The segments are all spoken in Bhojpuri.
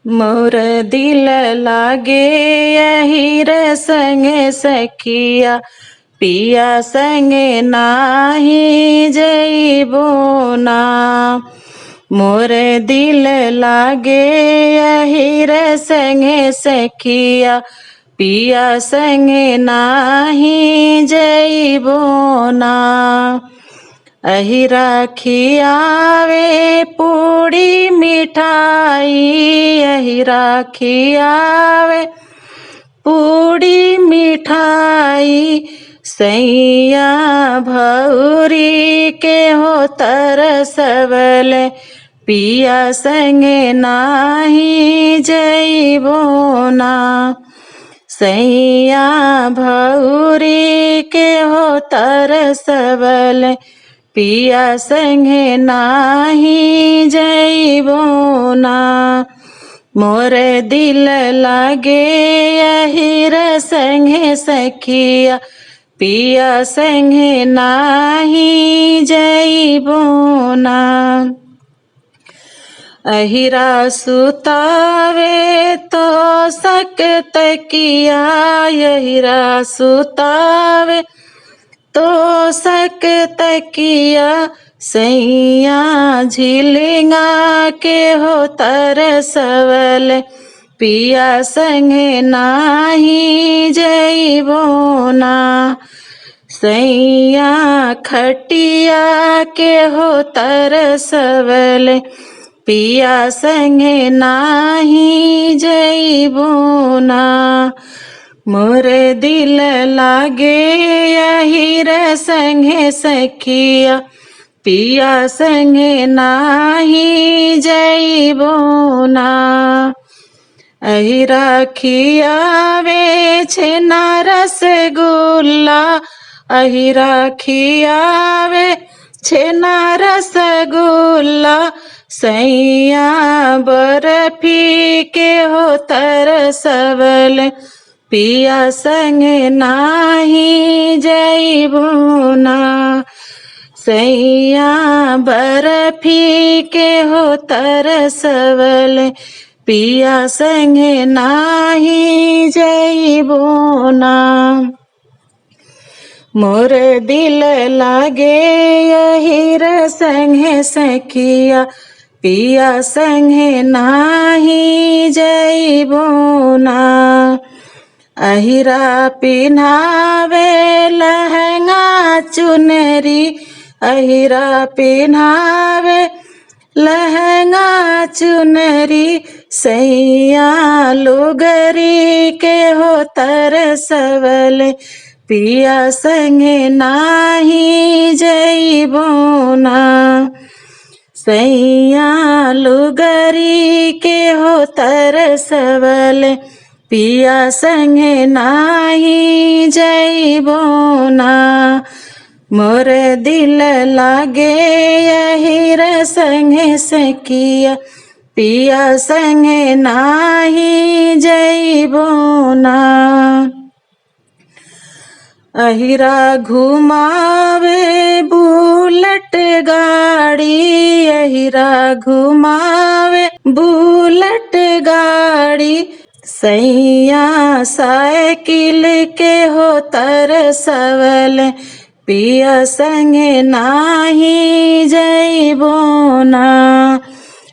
मोर दिल लागे यही रे संगे सखिया, पिया संगे नाही जइबो ना। मोर दिल लागे यही रे संगे सखिया, पिया संगे नाही जइबो ना। अहिरा खियावे पूड़ी मिठाई, अहिरा खियावे पूड़ी मिठाई, सैया भौरी के हो तरसवल, पिया संगे नाही जइबो ना। सैया भौरी के हो तरसवल, पिया संगे नाही जइबो ना। मोर दिल लागे यही रे संगे सखिया, पिया संगे नाही जइबो ना। अहिरा सुतावे तो सक तकिया, अहिरा सुतावे तो सक तकिया, सैया झिलिंगा के हो तरसवल, पिया संगे नाही जइबो ना। सैया खटिया के हो तरसवल, पिया संगे नाही जइबो ना। मोर दिल लागे यही रे संगे सखिया, पिया संगे नाही जइबो ना। अहिरा खियावे छेना रसगुल्ला, अहिरा खियावे छेना रसगुल्ला, सैया बर्फी के हो तरसवल, पिया संगे नाही जइबो ना। सैया बर्फी के हो तरसवल, पिया संगे नाही जइबो ना। मोर दिल लागे यही रे संगे सखिया, पिया संगे नाही जइबो ना। अहिरा पिन्हावे लहंगा चुनरी, अहिरा पिन्हावे लहंगा चुनरी, सैया लुगरी के हो तरसवल, पिया संगे नाही जइबो ना। सैया लुगरी के हो तरसवल, पिया संगे नाही जइबो ना। मोर दिल लागे यही रे संगे सखिया, पिया संगे नाही जइबो ना। अहिरा घुमावे बुलेट गाड़ी, अहिरा घुमावे बुलेट गाड़ी, सैया साइकिल के हो तरसवल, पिया संगे नाही जइबो ना।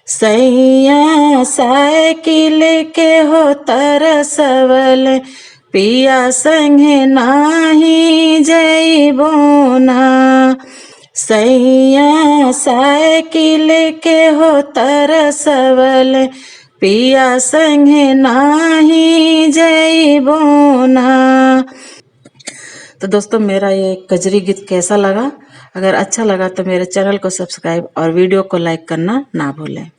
सैया साइकिल के हो तरसवल, पिया संगे नाही जइबो ना। सैया साइकिल के हो तरसवल, पिया संगे नाही जइबो ना। तो दोस्तों मेरा ये कजरी गीत कैसा लगा? अगर अच्छा लगा तो मेरे चैनल को सब्सक्राइब और वीडियो को लाइक करना ना भूलें।